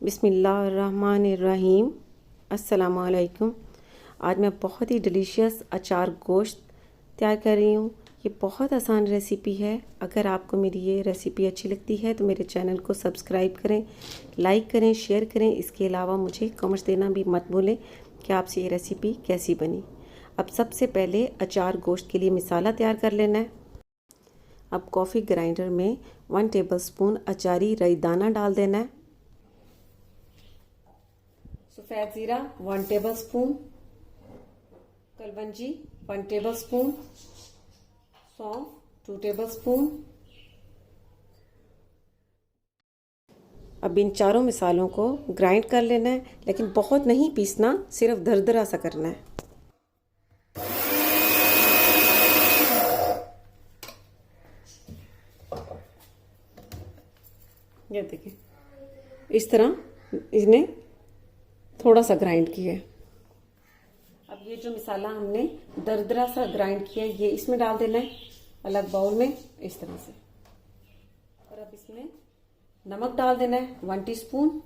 बिस्मिल्लाहिर्रहमानिर्रहीम। अस्सलामुअलैकुम। आज मैं बहुत ही डिलीशियस अचार गोश्त तैयार कर रही हूँ। ये बहुत आसान रेसिपी है। अगर आपको मेरी ये रेसिपी अच्छी लगती है तो मेरे चैनल को सब्सक्राइब करें, लाइक करें, शेयर करें। इसके अलावा मुझे कमेंट्स देना भी मत भूलें कि आपसे ये रेसिपी कैसी बनी। अब सबसे पहले अचार गोश्त के लिए मसाला तैयार कर लेना है। अब कॉफ़ी ग्राइंडर में 1 टेबलस्पून अचारी रई दाना डाल देना है। सफ़ेद ज़ीरा 1 टेबलस्पून, कलवंजी 1 टेबलस्पून, सौंफ 2 टेबलस्पून। अब इन चारों मसालों को ग्राइंड कर लेना है, लेकिन बहुत नहीं पीसना, सिर्फ दरदरा सा करना है। ये देखिए, इस तरह इन्हें थोड़ा सा ग्राइंड किया है। अब ये जो मसाला हमने दरदरा सा ग्राइंड किया है, ये इसमें डाल देना है अलग बाउल में, इस तरह से। और अब इसमें नमक डाल देना है 1 टीस्पून,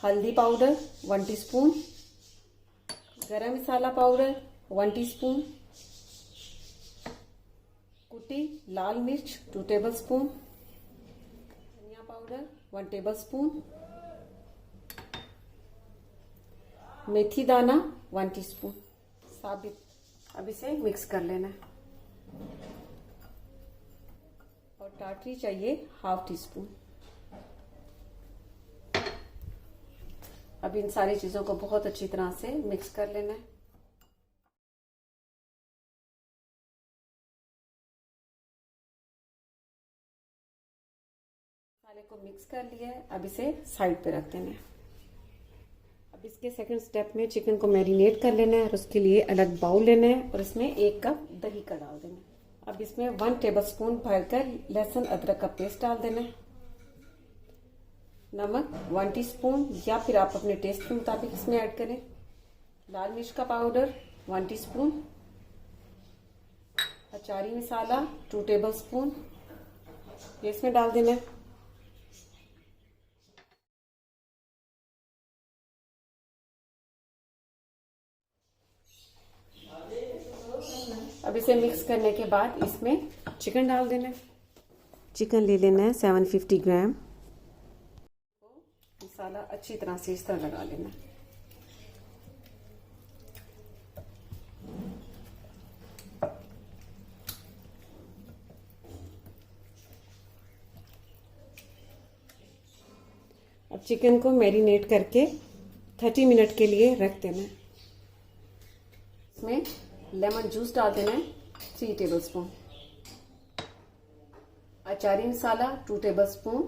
हल्दी पाउडर 1 टीस्पून, गरम मसाला पाउडर 1 टीस्पून, कुटी लाल मिर्च 2 टेबलस्पून, धनिया पाउडर 1 टेबलस्पून, मेथी दाना 1 टीस्पून साबित। अब इसे मिक्स कर लेना है। और टाटरी चाहिए 1/2 टीस्पून। अब इन सारी चीजों को बहुत अच्छी तरह से मिक्स कर लेना है। मसाले को मिक्स कर लिया है। अब इसे साइड पे रख देना है। अब इसके सेकंड स्टेप में चिकन को मैरिनेट कर लेना है और उसके लिए अलग बाउल लेना है और इसमें 1 कप दही का डाल देना है। अब इसमें 1 टेबलस्पून भरकर लहसुन अदरक का पेस्ट डाल देना है। नमक 1 टीस्पून या फिर आप अपने टेस्ट के मुताबिक इसमें ऐड करें। लाल मिर्च का पाउडर 1 टीस्पून, अचारी मसाला 2 टेबलस्पून, ये इसमें डाल देना है। अब इसे मिक्स करने के बाद इसमें चिकन डाल देना है। चिकन ले लेना है 750 ग्राम। मसाला अच्छी तरह से इस तरह लगा लेना है। अब चिकन को मैरिनेट करके 30 मिनट के लिए रख देना है। इसमें लेमन जूस डाल देना है 3 टेबलस्पून, अचारी मसाला 2 टेबलस्पून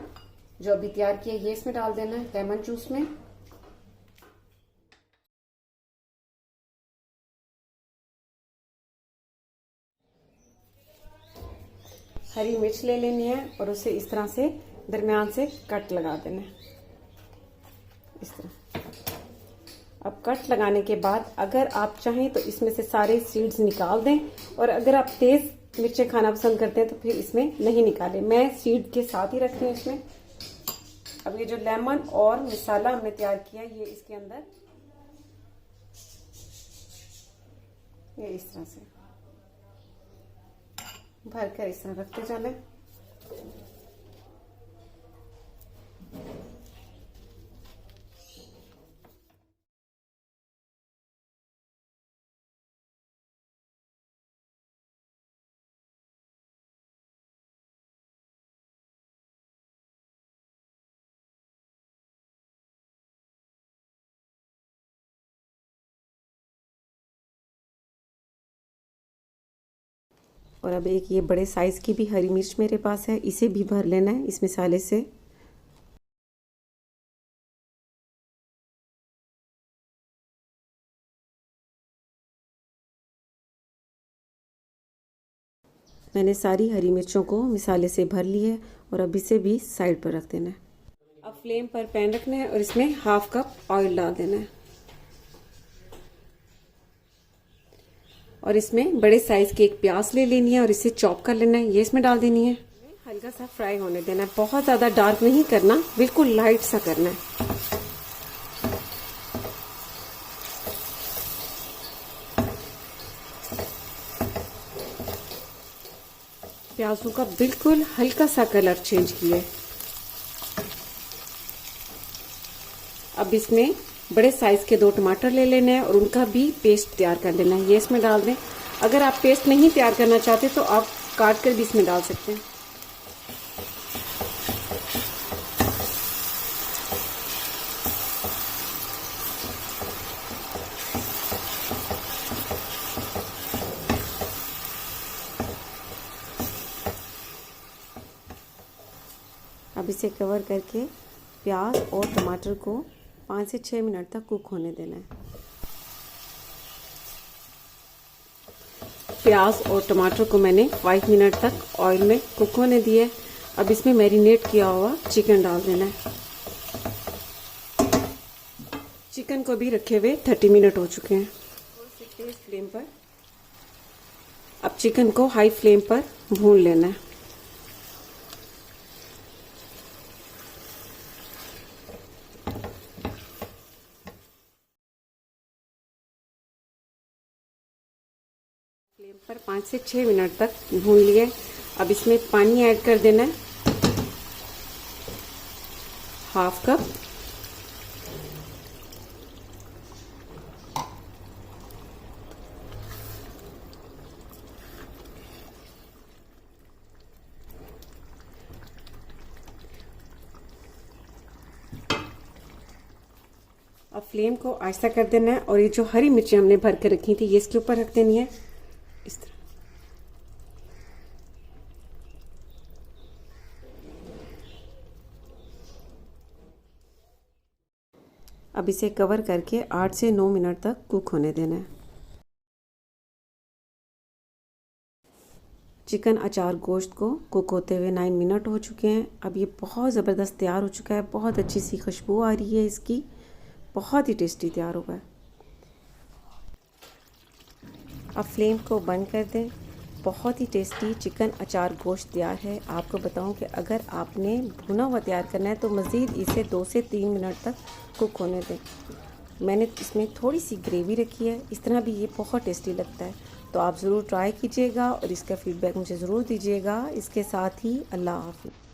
जो अभी तैयार किया ये इसमें डाल देना है लेमन जूस में। हरी मिर्च ले लेनी है और उसे इस तरह से दरमियान से कट लगा देना है, इस तरह। अब कट लगाने के बाद अगर आप चाहें तो इसमें से सारे सीड्स निकाल दें, और अगर आप तेज मिर्चें खाना पसंद करते हैं तो फिर इसमें नहीं निकालें। मैं सीड के साथ ही रखती हूँ इसमें। अब ये जो लेमन और मसाला हमने तैयार किया ये इसके अंदर ये इस तरह से भरकर इस तरह रखते जाना। और अब एक ये बड़े साइज़ की भी हरी मिर्च मेरे पास है, इसे भी भर लेना है इस मसाले से। मैंने सारी हरी मिर्चों को मसाले से भर ली है और अब इसे भी साइड पर रख देना है। अब फ्लेम पर पैन रखना है और इसमें 1/2 कप ऑयल डाल देना है और इसमें बड़े साइज की एक प्याज ले लेनी है और इसे चॉप कर लेना है, ये इसमें डाल देनी है। हल्का सा फ्राई होने देना है, बहुत ज़्यादा डार्क नहीं करना, बिल्कुल लाइट सा करना है। प्याजों का बिल्कुल हल्का सा कलर चेंज किया है। अब इसमें बड़े साइज के 2 टमाटर ले लेने हैं और उनका भी पेस्ट तैयार कर लेना है। ये इसमें डाल दें। अगर आप पेस्ट नहीं तैयार करना चाहते तो आप काट कर भी इसमें डाल सकते हैं। अब इसे कवर करके प्याज और टमाटर को 5 से 6 मिनट तक कुक होने देना है। प्याज और टमाटर को मैंने 5 मिनट तक ऑयल में कुक होने दिया है। अब इसमें मैरिनेट किया हुआ चिकन डाल देना है। चिकन को भी रखे हुए 30 मिनट हो चुके हैं। तेज फ्लेम पर अब चिकन को हाई फ्लेम पर भून लेना है। फ्लेम पर 5 से 6 मिनट तक भून लिए। अब इसमें पानी ऐड कर देना है, 1/2 कप। अब फ्लेम को आहिस्ता कर देना है और ये जो हरी मिर्ची हमने भर के रखी थी ये इसके ऊपर रख देनी है, इस तरह। अब इसे कवर करके 8 से 9 मिनट तक कुक होने देना है। चिकन अचार गोश्त को कुक होते हुए 9 मिनट हो चुके हैं। अब ये बहुत ज़बरदस्त तैयार हो चुका है। बहुत अच्छी सी खुशबू आ रही है इसकी, बहुत ही टेस्टी तैयार होगा। अब फ्लेम को बंद कर दें। बहुत ही टेस्टी चिकन अचार गोश्त तैयार है। आपको बताऊं कि अगर आपने भुना हुआ तैयार करना है तो मज़ीद इसे 2 से 3 मिनट तक कुक होने दें। मैंने इसमें थोड़ी सी ग्रेवी रखी है, इस तरह भी ये बहुत टेस्टी लगता है। तो आप ज़रूर ट्राई कीजिएगा और इसका फ़ीडबैक मुझे ज़रूर दीजिएगा। इसके साथ ही अल्लाह हाफ़िज़।